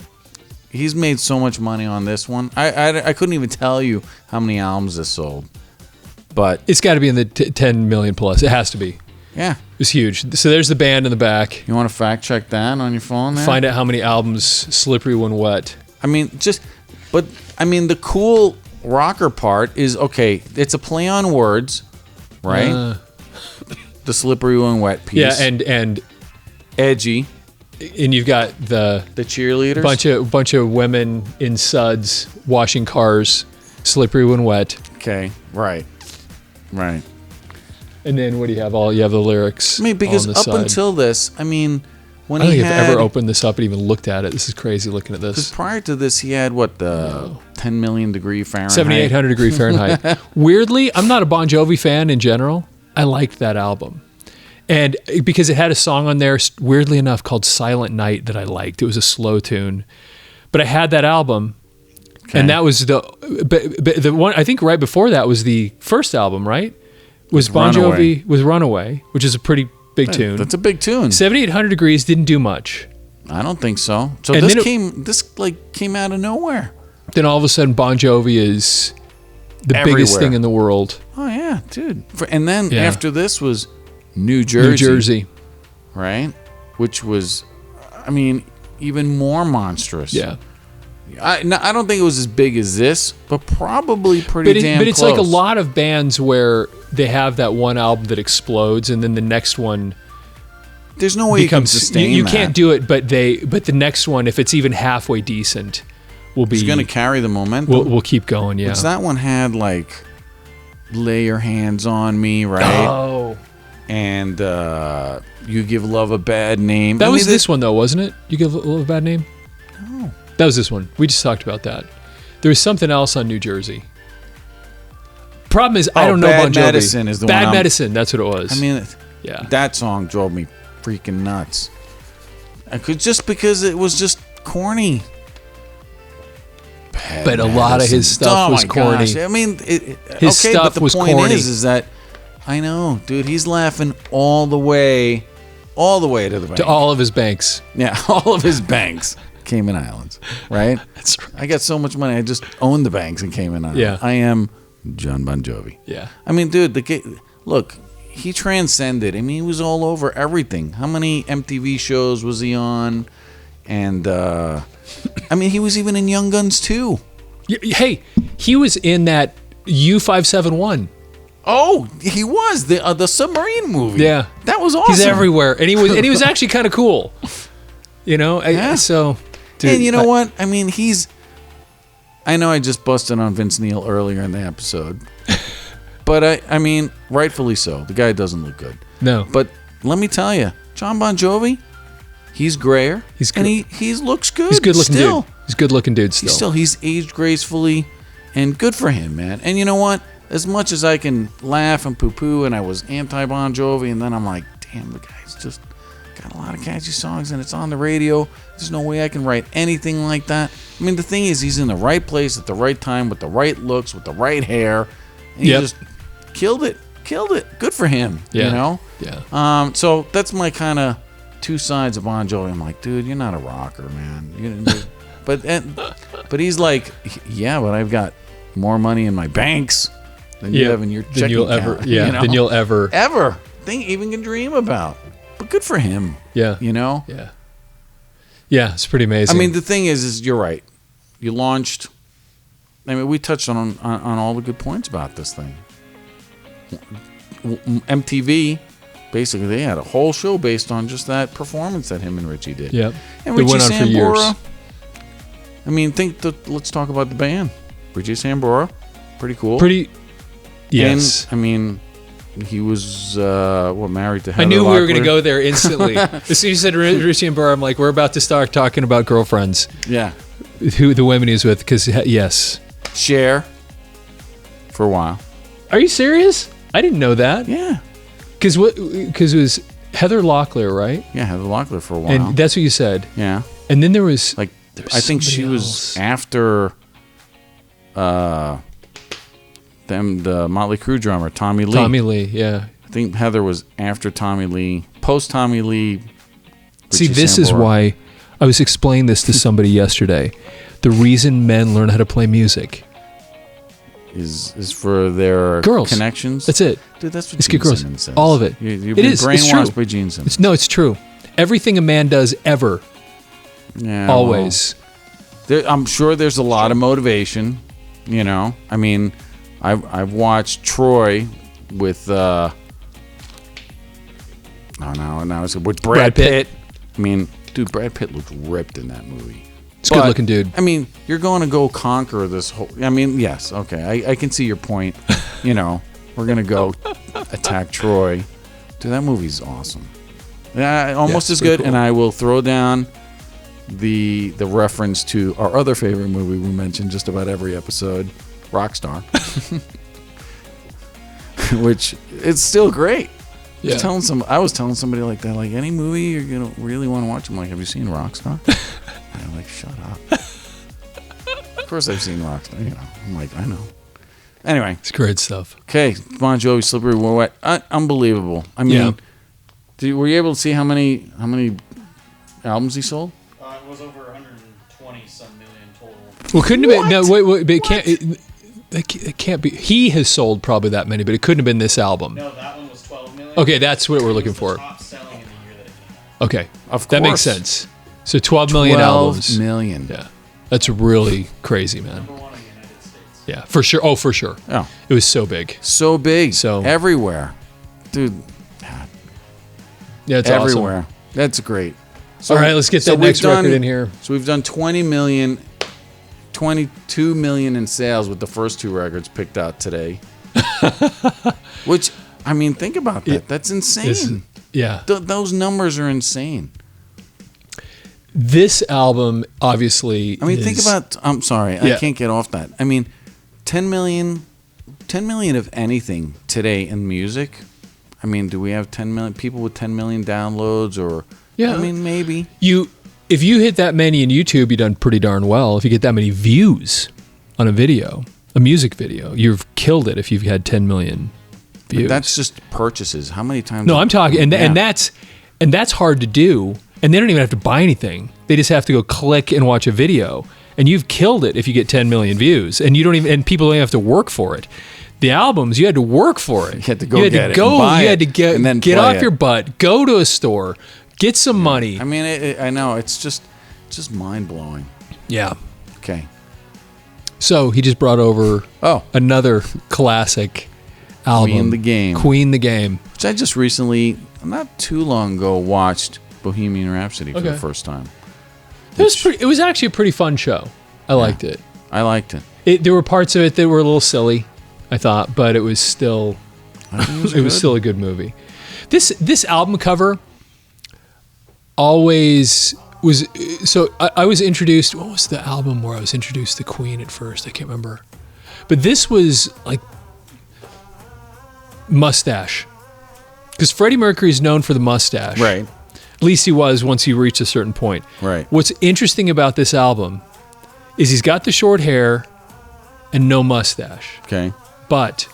S2: he's made so much money on this one. I couldn't even tell you how many albums this sold. But
S1: It's got to be in the 10 million plus. It has to be.
S2: yeah.
S1: It's huge. So there's the band in the back.
S2: You want to fact check that on your phone there?
S1: Find out how many albums "Slippery When Wet."
S2: I mean, the cool rocker part is, okay, it's a play on words, right? The slippery when wet piece.
S1: Yeah, and
S2: edgy.
S1: you've got the
S2: cheerleaders.
S1: bunch of women in suds washing cars, "Slippery When Wet."
S2: Okay, right.
S1: And then what do you have? You have the lyrics.
S2: I mean, because
S1: on the
S2: up
S1: side.
S2: until this, I mean, when
S1: I don't
S2: he
S1: think
S2: had,
S1: I've ever opened this up and even looked at it. This is crazy looking at
S2: because
S1: this.
S2: prior to this, he had what, the 10 million degree Fahrenheit.
S1: 7,800 degree Fahrenheit. Weirdly, I'm not a Bon Jovi fan in general. I liked that album. And because it had a song on there, weirdly enough, called "Silent Night" that I liked. It was a slow tune. But I had that album.
S2: Okay.
S1: And that was but the one, I think right before that was the first album, right? Was Bon
S2: Runaway.
S1: Jovi with "Runaway," which is a pretty big tune.
S2: That's a big tune.
S1: 7,800 degrees didn't do much.
S2: I don't think so. So
S1: And
S2: this
S1: then
S2: came out of nowhere.
S1: Then all of a sudden, Bon Jovi is the biggest
S2: Everywhere.
S1: thing in the world.
S2: Oh yeah, dude. And then
S1: Yeah.
S2: after this was New Jersey.
S1: New Jersey.
S2: Right? Which was, I mean, even more monstrous.
S1: Yeah.
S2: I don't think it was as big as this, but probably pretty damn
S1: But it's
S2: close.
S1: like a lot of bands where they have that one album that explodes, and then the next one
S2: There's no way
S1: becomes.
S2: you can sustain
S1: You
S2: that.
S1: can't do it, but the next one, if it's even halfway decent, will be.
S2: It's going to carry the momentum.
S1: We'll keep going. Yeah.
S2: Because that one had like Lay Your Hands on Me, right?
S1: Oh.
S2: And You Give Love a Bad Name.
S1: That was this one, though, wasn't it? You Give Love a Bad Name?
S2: No.
S1: That was this one. We just talked about that. There was something else on New Jersey. Problem is, I don't know Bon Jovi.
S2: Bad Medicine is the one.
S1: Bad Medicine, that's what it was.
S2: I mean,
S1: yeah,
S2: that song drove me freaking nuts. Just because it was just corny.
S1: But a lot of his stuff was corny.
S2: Gosh. I mean,
S1: his stuff was corny.
S2: The point is that I know, dude. He's laughing all the way to the bank.
S1: To all of his banks.
S2: Yeah, all of his banks. Cayman Islands, right?
S1: That's right.
S2: I got so much money. I just own the banks in Cayman Islands.
S1: Yeah.
S2: I am John Bon Jovi.
S1: Yeah.
S2: I mean, dude, look, he transcended. I mean, he was all over everything. How many MTV shows was he on? And, I mean, he was even in Young Guns too.
S1: Hey, he was in that U-571.
S2: Oh, he was the submarine movie.
S1: Yeah.
S2: That was awesome.
S1: He's everywhere. And he was actually kind of cool. You know?
S2: Yeah.
S1: So, dude,
S2: and you know what? I mean, I know I just busted on Vince Neil earlier in the episode. But I mean, rightfully so. The guy doesn't look good.
S1: No.
S2: But let me tell you, John Bon Jovi, he's grayer. And he looks good.
S1: He's a good looking
S2: still.
S1: dude. He's a good looking dude still.
S2: He's aged gracefully, and good for him, man. And you know what? As much as I can laugh and poo-poo, and I was anti-Bon Jovi, and then I'm like, damn, the guy's just got a lot of catchy songs, and it's on the radio. There's no way I can write anything like that. I mean, the thing is, he's in the right place at the right time with the right looks, with the right hair. And he just killed it. Good for him.
S1: Yeah.
S2: You know?
S1: Yeah.
S2: So that's my kind of two sides of Bon Jovi. I'm like, dude, you're not a rocker, man. But he's like, yeah, but I've got more money in my banks than you have in your checking account.
S1: Than you'll ever
S2: even can dream about. But good for him.
S1: Yeah.
S2: You know?
S1: Yeah. Yeah, it's pretty amazing.
S2: I mean, the thing is you're right. You launched. I mean, we touched on all the good points about this thing. MTV, basically, they had a whole show based on just that performance that him and Richie did.
S1: Yep.
S2: And
S1: It
S2: Richie
S1: went on for years.
S2: Sambora. I mean, let's talk about the band. Richie Sambora, pretty cool.
S1: Yes.
S2: And, I mean, he was married to Heather
S1: I knew we were going to
S2: Locklear.
S1: go there instantly. As soon as you said Richie and Burr, I'm like, we're about to start talking about girlfriends.
S2: Yeah.
S1: Who the women he was with, because, yes.
S2: Cher for a while.
S1: Are you serious? I didn't know that.
S2: Yeah.
S1: Because it was Heather Locklear, right?
S2: Yeah, Heather Locklear for a while.
S1: And that's what you said.
S2: Yeah.
S1: And then there was...
S2: Like, I think she was after the Motley Crue drummer, Tommy Lee.
S1: Tommy Lee, yeah.
S2: I think Heather was after Tommy Lee, post Tommy Lee.
S1: See, this is why I was explaining this to somebody yesterday. The reason men learn how to play music
S2: is for their
S1: girls
S2: connections.
S1: That's it.
S2: Dude, that's what
S1: it's
S2: Gene
S1: girls.
S2: Simmons says.
S1: All of it.
S2: You've been brainwashed by Gene Simmons.
S1: No, it's true. Everything a man does ever.
S2: Yeah.
S1: Always.
S2: Well, I'm sure there's a lot of motivation. You know, I mean, I've watched Troy with with Brad Pitt. I mean, dude, Brad Pitt looked ripped in that movie.
S1: He's a good looking dude.
S2: I mean, you're going to go conquer this whole. I mean, yes, okay, I can see your point. You know, we're gonna go attack Troy. Dude, that movie's awesome. Yeah, almost as good. Cool. And I will throw down the reference to our other favorite movie we mentioned just about every episode, Rockstar, which it's still great. Yeah. I was telling somebody like that, like, any movie you're gonna really want to watch, I'm like, have you seen Rockstar? And I'm like, shut up. Of course I've seen Rockstar. You know, I'm like, I know. Anyway,
S1: it's great stuff.
S2: Okay, Bon Jovi, Slippery When Wet, unbelievable. I mean, were you able to see how many albums he sold?
S3: It was over 120 some million total.
S1: Well, couldn't have been. No, wait, but it can't be. He has sold probably that many, but it couldn't have been this album.
S3: No, that one was 12 million.
S1: Okay, that's what we're looking for.
S3: Top selling in the year that it came out.
S1: Okay,
S2: of course.
S1: That makes sense. So 12 million albums.
S2: 12 million.
S1: Yeah, that's really crazy, man.
S3: Number one in the United States.
S1: Yeah, for sure. Oh, for sure.
S2: Oh,
S1: it was so big.
S2: So big.
S1: So
S2: everywhere, dude.
S1: Yeah, it's
S2: everywhere.
S1: Awesome.
S2: That's great. So,
S1: all right, let's get that next record in here.
S2: So we've done 20 million, 22 million in sales with the first two records picked out today. Which, I mean, think about that. That's insane.
S1: Yeah.
S2: Those numbers are insane.
S1: This album, obviously,
S2: I mean, think about. I'm sorry, I can't get off that. I mean, 10 million of anything today in music. I mean, do we have 10 million people with 10 million downloads? Or I mean, maybe
S1: if you hit that many in YouTube, you've done pretty darn well. If you get that many views on a video, a music video, you've killed it. If you've had 10 million views,
S2: but that's just purchases. How many times?
S1: No, I'm talking, and that's hard to do. And they don't even have to buy anything. They just have to go click and watch a video. And you've killed it if you get 10 million views. And people don't even have to work for it. The albums, you had to work for it.
S2: You had to go get it and buy
S1: You had to get off
S2: it.
S1: your butt, go to a store, get some money.
S2: I mean, I know. It's just mind-blowing.
S1: Yeah.
S2: Okay.
S1: So he just brought over another classic album. Queen the Game.
S2: Which I just recently, not too long ago, watched Bohemian Rhapsody for the first time.
S1: It was actually a pretty fun show. I liked it.
S2: I liked it.
S1: There were parts of it that were a little silly, I thought, but it was still still a good movie. This album cover always was so I was introduced. What was the album where I was introduced to Queen at first? I can't remember. But this was like mustache. Because Freddie Mercury is known for the mustache.
S2: Right.
S1: At least he was once he reached a certain point.
S2: Right.
S1: What's interesting about this album is he's got the short hair and no mustache.
S2: Okay.
S1: But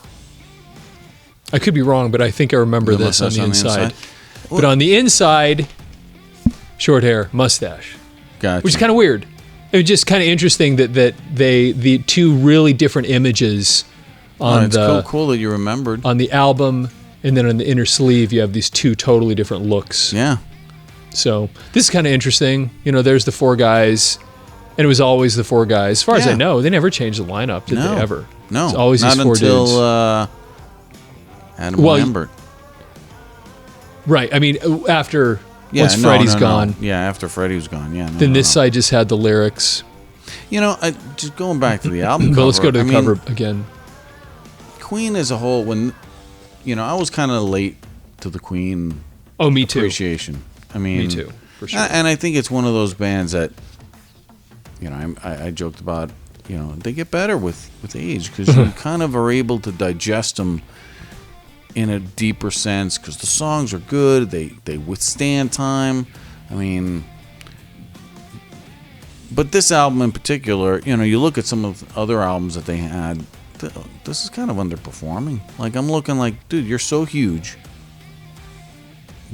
S1: I could be wrong, but I think I remember
S2: No
S1: this on the inside.
S2: Well,
S1: But on the inside, short hair, mustache.
S2: Gotcha.
S1: Which is kind of weird. It was just kind of interesting that the two really different images on
S2: it's cool that you remembered.
S1: On the album, and then on the inner sleeve, you have these two totally different looks.
S2: Yeah.
S1: So this is kind of interesting. You know, there's the four guys, and it was always the four guys. As far as I know, they never changed the lineup, did they ever?
S2: No.
S1: It's always
S2: not
S1: these four
S2: until,
S1: dudes.
S2: Adam Lambert.
S1: Right. I mean, after once Freddie's gone.
S2: No. Yeah, after Freddie was gone. Yeah.
S1: Then this side just had the lyrics.
S2: You know, just going back to the album cover.
S1: But let's go to the cover again.
S2: Queen as a whole, I was kind of late to the Queen.
S1: Oh, me too.
S2: Appreciation. I mean,
S1: me too, for sure.
S2: And I think it's one of those bands that, I joked about, they get better with age because you kind of are able to digest them in a deeper sense because the songs are good. They withstand time. I mean, but this album in particular, you look at some of the other albums that they had. This is kind of underperforming. Like, I'm looking like, dude, you're so huge.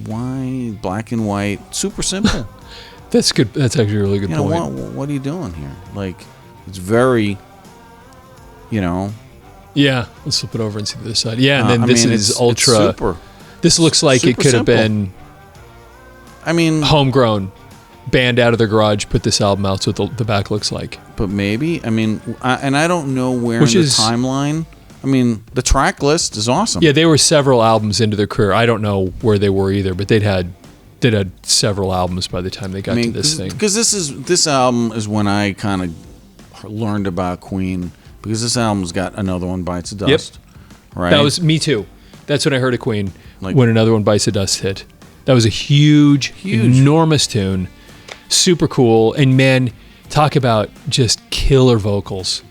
S2: Why black and white? Super simple.
S1: That's good. That's actually a really good point.
S2: What are you doing here? Like, it's very,
S1: Yeah, let's flip it over and see the other side. Yeah, and then this is ultra.
S2: It's super.
S1: This looks like it could have been.
S2: I mean,
S1: homegrown, band out of their garage, put this album out. So what the back looks like.
S2: But maybe, I mean, I don't know where in the timeline. I mean, the track list is awesome.
S1: Yeah, they were several albums into their career. I don't know where they were either, but they'd had several albums by the time they got to this thing.
S2: Because this album is when I kind of learned about Queen, because this album's got Another One Bites the Dust. Yep. Right?
S1: That was me too. That's when I heard of Queen, when Another One Bites the Dust hit. That was a huge, enormous tune. Super cool. And man, talk about just killer vocals.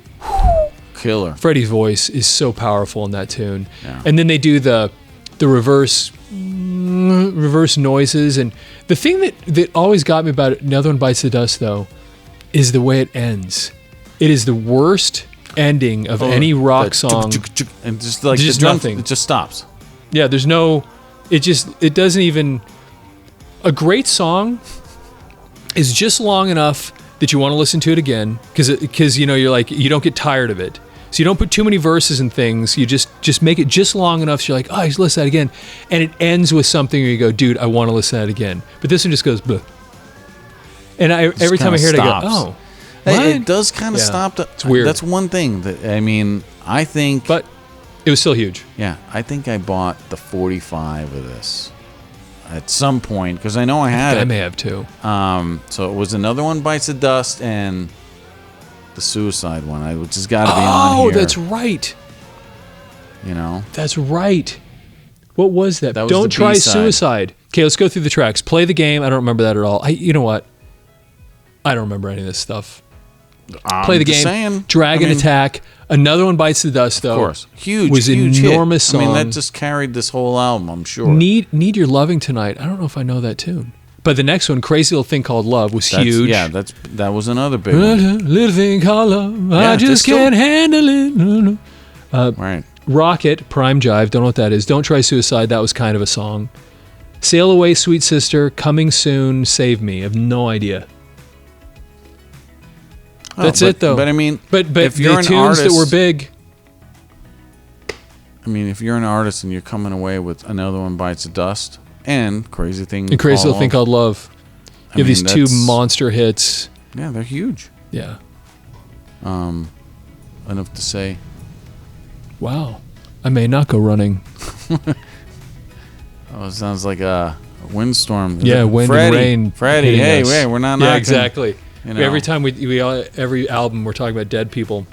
S2: Killer.
S1: Freddie's voice is so powerful in that tune.
S2: Yeah.
S1: And then they do the reverse noises. And the thing that always got me about it, Another One Bites the Dust, though, is the way it ends. It is the worst ending of any rock song.
S2: And just like
S1: just nothing.
S2: It just stops.
S1: Yeah, there's no... It doesn't even... A great song is just long enough that you want to listen to it again because you're like, you don't get tired of it. So you don't put too many verses and things. You just make it just long enough so you're like, oh, just listen to that again. And it ends with something where you go, dude, I want to listen to that again. But this one just goes, bleh. And every time I hear it, I go, oh. What?
S2: It does kind of stop.
S1: It's weird.
S2: That's one thing that, I think.
S1: But it was still huge.
S2: Yeah, I think I bought the 45 of this at some point because I know I had it.
S1: I may have too.
S2: So it was Another One Bites the Dust and the Suicide one, which has got to be on here.
S1: Oh, that's right.
S2: You know,
S1: That's right. What was that?
S2: That was
S1: Don't
S2: the
S1: Try
S2: B-side.
S1: Suicide. Okay, let's go through the tracks. Play the Game. I don't remember that at all. You know what? I don't remember any of this stuff. Play the
S2: just
S1: Game.
S2: saying,
S1: Dragon
S2: I mean,
S1: Attack. Another One Bites the Dust, though.
S2: Of course, huge.
S1: Was
S2: huge
S1: enormous
S2: hit.
S1: song.
S2: I mean, that just carried this whole album. I'm sure.
S1: Need Your Loving Tonight. I don't know if I know that tune. But the next one, Crazy Little Thing Called Love, was huge.
S2: Yeah, that was another big one.
S1: Little Thing Called Love. I
S2: Yeah,
S1: just
S2: still-
S1: can't handle it.
S2: Right.
S1: Rocket, Prime Jive, don't know what that is. Don't Try Suicide, that was kind of a song. Sail Away, Sweet Sister, Coming Soon, Save Me. I have no idea. That's it, though.
S2: But I mean,
S1: But
S2: if
S1: the
S2: you're an
S1: tunes
S2: artist,
S1: that were big.
S2: I mean, if you're an artist and you're coming away with Another One Bites the Dust and Crazy Thing,
S1: And Crazy Little Thing Called Love.
S2: I
S1: You have
S2: mean,
S1: these two
S2: that's-
S1: monster hits.
S2: Yeah, they're huge.
S1: Yeah.
S2: Enough to say.
S1: Wow. I may not go running.
S2: Oh, it sounds like a windstorm.
S1: Yeah, wind
S2: Freddie,
S1: and rain.
S2: Freddie,
S1: hitting
S2: hey,
S1: us.
S2: wait, we're not
S1: Yeah,
S2: knocking.
S1: exactly.
S2: You know.
S1: Every time every album we're talking about dead people.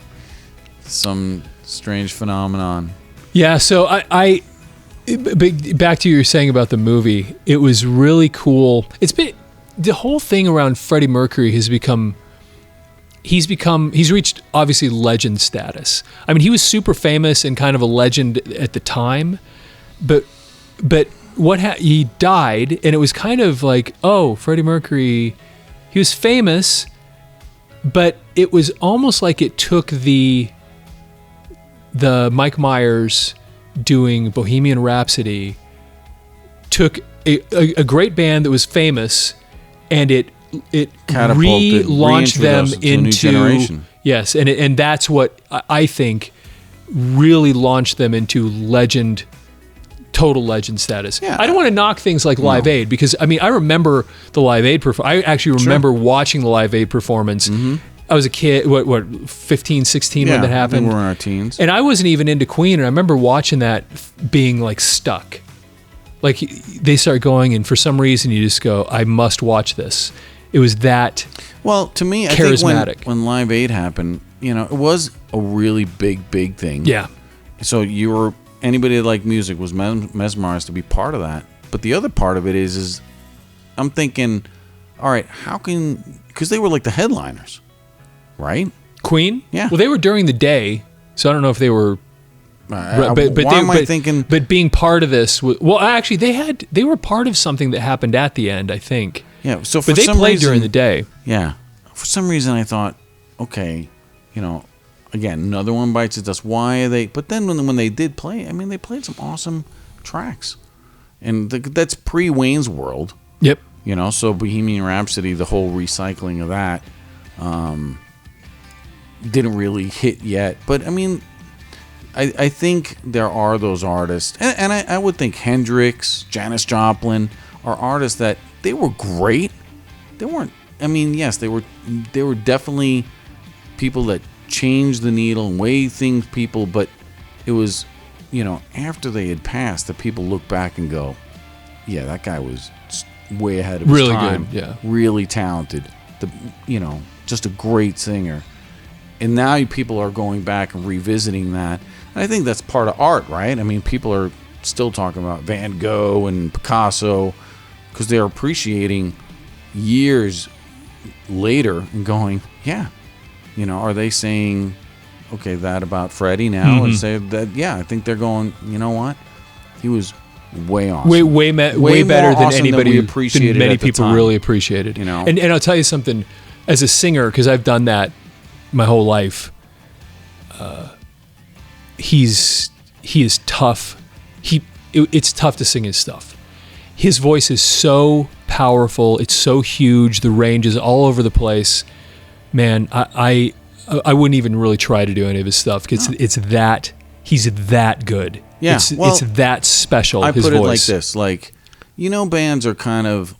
S2: Some strange phenomenon.
S1: Yeah, so back to you were saying about the movie. It was really cool. It's been the whole thing around Freddie Mercury has become. He's reached obviously legend status. I mean, he was super famous and kind of a legend at the time, but he died, and it was kind of like, oh, Freddie Mercury, he was famous, but it was almost like it took the Mike Myers doing Bohemian Rhapsody, took a great band that was famous, and it
S2: Catapulted,
S1: relaunched them
S2: reintroduced to a new generation.
S1: Yes, and that's what I think really launched them into legend, total legend status.
S2: Yeah.
S1: I don't want to knock things like Live Aid because I mean I remember the Live Aid I actually remember watching the Live Aid performance. I was a kid, what 15, 16 when that
S2: I think
S1: happened.
S2: we're in our teens.
S1: And I wasn't even into Queen, and I remember watching that being like stuck. Like they start going, and for some reason you just go, I must watch this. It was that
S2: Well, to me, I
S1: charismatic.
S2: think when Live Aid happened, you know, it was a really big thing.
S1: Yeah.
S2: So anybody that liked music was mesmerized to be part of that. But the other part of it is I'm thinking, all right, because they were like the headliners, right?
S1: Queen?
S2: Yeah.
S1: Well, they were during the day, so I don't know if they were.
S2: Why am I thinking?
S1: But being part of this, well, actually, they were part of something that happened at the end, I think.
S2: Yeah. So for
S1: But they
S2: some
S1: played
S2: reason,
S1: during the day.
S2: Yeah. For some reason, I thought, okay, you know, again, Another One Bites the Dust. Why are they? But then when they did play, I mean, they played some awesome tracks, and that's pre-Wayne's World.
S1: Yep.
S2: You know, so Bohemian Rhapsody, the whole recycling of that, didn't really hit yet. But I mean, I think there are those artists, and I would think Hendrix, Janis Joplin are artists that they were great. They weren't. I mean, yes, they were definitely people that changed the needle and way things people. But it was, you know, after they had passed, that people look back and go, yeah, that guy was way ahead of his
S1: Really
S2: time.
S1: good, yeah.
S2: Really talented. Just a great singer. And now people are going back and revisiting that. And I think that's part of art, right? I mean, people are still talking about Van Gogh and Picasso because they're appreciating years later and going, yeah. You know, are they saying, okay, that about Freddie now? And say that, yeah, I think they're going, you know what? He was way awesome.
S1: Way better
S2: more
S1: than
S2: awesome
S1: anybody
S2: we appreciated
S1: than many
S2: at the
S1: people
S2: time.
S1: really appreciated.
S2: You know?
S1: And I'll tell you something, as a singer, because I've done that my whole life. He is tough. It's tough to sing his stuff. His voice is so powerful. It's so huge. The range is all over the place. Man, I wouldn't even really try to do any of his stuff because it's that he's that good.
S2: Yeah,
S1: it's that special.
S2: I
S1: his
S2: put
S1: voice.
S2: it like this: like, you know, bands are kind of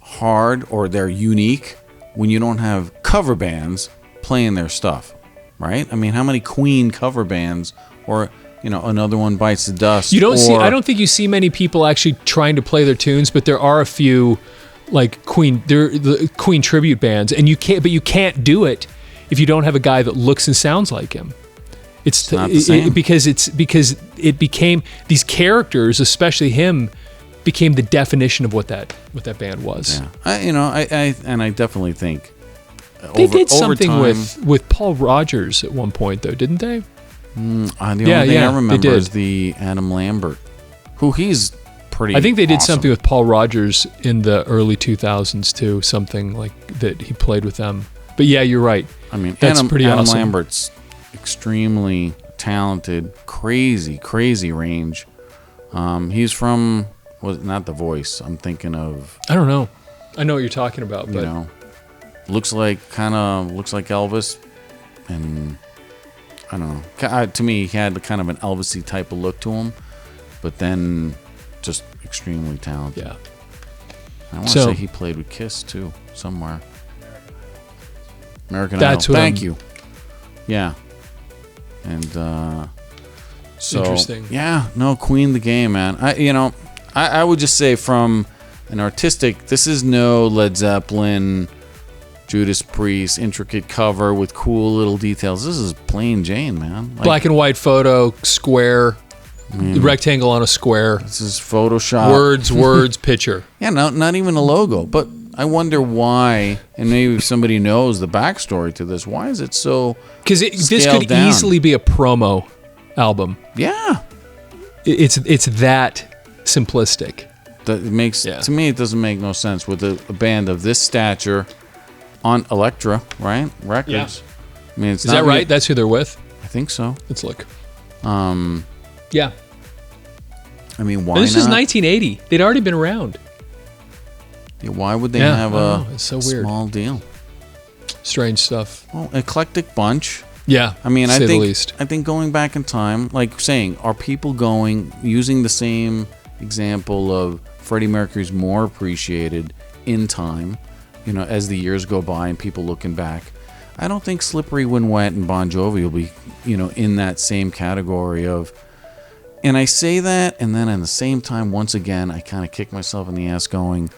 S2: hard or they're unique when you don't have cover bands playing their stuff, right? I mean, how many Queen cover bands or, you know, Another One Bites the Dust?
S1: You don't see. I don't think you see many people actually trying to play their tunes, but there are a few, like Queen. They're the Queen tribute bands, and you can't do it if you don't have a guy that looks and sounds like him. It's
S2: not the same.
S1: because it became these characters, especially him, became the definition of what that band was.
S2: Yeah. I definitely think
S1: They did something
S2: over time,
S1: with Paul Rogers at one point, though, didn't they?
S2: The only thing I remember is the Adam Lambert, who he's pretty.
S1: I think they did
S2: awesome.
S1: something with Paul Rogers in the early 2000s too, something like that he played with them. But yeah, you're right.
S2: I mean,
S1: that's pretty
S2: Adam
S1: awesome.
S2: Lambert's extremely talented, crazy range. He's from not The Voice. I'm thinking of.
S1: I don't know. I know what you're talking about, but
S2: looks like Elvis, and I don't know. To me, he had kind of an Elvis-y type of look to him, but then just extremely talented.
S1: Yeah.
S2: I want to say he played with Kiss too somewhere. American
S1: That's
S2: Idol.
S1: what
S2: Thank you. Yeah. And so
S1: interesting.
S2: Yeah, no, Queen the game, man. I would just say from an artistic, this is no Led Zeppelin, Judas Priest, intricate cover with cool little details. This is plain Jane, man.
S1: Black and white photo, square, rectangle on a square.
S2: This is Photoshop.
S1: Words, picture.
S2: Yeah, not even a logo. But I wonder why, and maybe somebody knows the backstory to this. Why is it so?
S1: Because this
S2: scaled
S1: could
S2: down?
S1: easily be a promo album.
S2: Yeah.
S1: It's that simplistic.
S2: That makes to me, it doesn't make no sense with a band of this stature on Elektra, right? Records.
S1: Yeah.
S2: I mean, it's
S1: Is that right? That's who they're with?
S2: I think so.
S1: Let's look.
S2: Yeah. I mean, why
S1: And this
S2: not?
S1: is 1980. They'd already been around.
S2: Yeah, why would they have
S1: it's so weird.
S2: Small deal?
S1: Strange stuff.
S2: Well, eclectic bunch.
S1: Yeah.
S2: I mean,
S1: to say the least.
S2: I think going back in time, like saying, are people using the same example of Freddie Mercury's more appreciated in time, as the years go by and people looking back? I don't think Slippery When Wet and Bon Jovi will be, in that same category of. And I say that, and then at the same time, once again, I kind of kick myself in the ass going,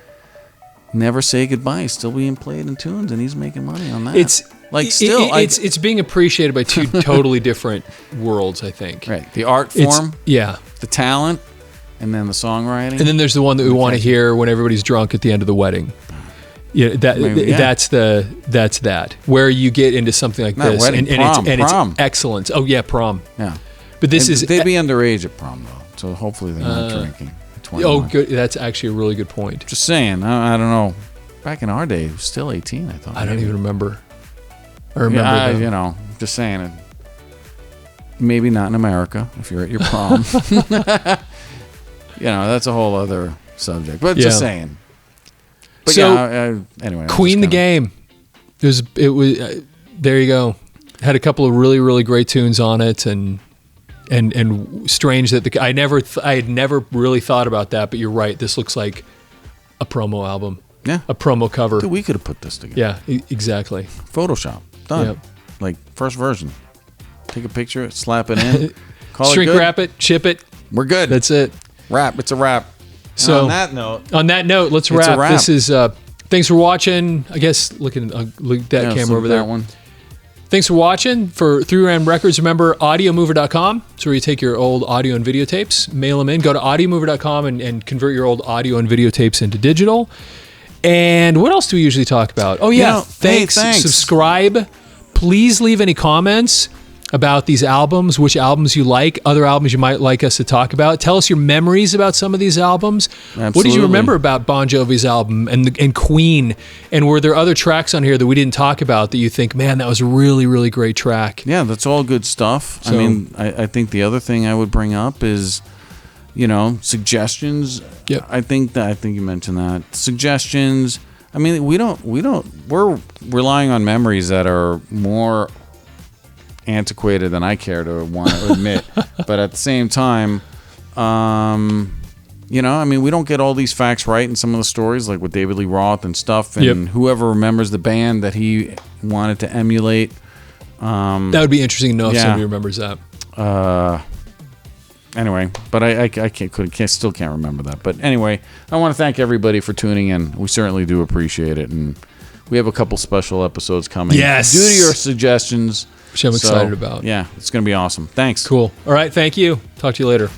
S2: Never Say Goodbye is still being played in tunes, and he's making money on that.
S1: It's being appreciated by two totally different worlds, I think.
S2: Right. The art form,
S1: the
S2: talent, and then the songwriting.
S1: And then there's the one that we want to hear when everybody's drunk at the end of the wedding. Yeah, that's that. Where you get into something like this,
S2: wedding, prom.
S1: It's excellent. Oh yeah, prom.
S2: Yeah.
S1: But
S2: they'd be underage at prom though, so hopefully they're not drinking. At 21.
S1: Oh, good. That's actually a really good point.
S2: Just saying. I don't know. Back in our day, it was still 18. I thought.
S1: I don't even remember. I remember.
S2: Just saying it. Maybe not in America if you're at your prom. That's a whole other subject. But just saying. But anyway.
S1: Queen the game. It was. There you go. Had a couple of really, really great tunes on it, and strange that I had never really thought about that. But you're right. This looks like a promo album.
S2: Yeah.
S1: A promo cover.
S2: Dude, we could have put this together.
S1: Yeah. Exactly.
S2: Photoshop. Done.
S1: Yep.
S2: Like first version. Take a picture, slap it in,
S1: shrink wrap it, chip it.
S2: We're good.
S1: That's it.
S2: Wrap. It's a wrap.
S1: So
S2: on that note,
S1: let's wrap. This is thanks for watching. I guess look at that camera over there.
S2: One.
S1: Thanks for watching for 3RAM Records. Remember, audiomover.com. It's where you take your old audio and videotapes, mail them in. Go to audiomover.com and convert your old audio and videotapes into digital. And what else do we usually talk about? Oh, yeah. Thanks. Subscribe. Please leave any comments about these albums, which albums you like, other albums you might like us to talk about. Tell us your memories about some of these albums.
S2: Absolutely.
S1: What did you remember about Bon Jovi's album and Queen? And were there other tracks on here that we didn't talk about that you think, man, that was a really, really great track?
S2: Yeah, that's all good stuff. So, I think the other thing I would bring up is, suggestions.
S1: Yep.
S2: I think you mentioned that. Suggestions. I mean, we're relying on memories that are more antiquated than I care to want to admit. But at the same time, we don't get all these facts right in some of the stories, like with David Lee Roth and stuff, and whoever remembers the band that he wanted to emulate.
S1: That would be interesting to know if somebody remembers that.
S2: Anyway, but I still can't remember that. But anyway, I want to thank everybody for tuning in. We certainly do appreciate it, and we have a couple special episodes coming.
S1: Yes,
S2: due to your suggestions.
S1: which I'm excited about.
S2: Yeah, it's going to be awesome. Thanks.
S1: Cool. All right. Thank you. Talk to you later.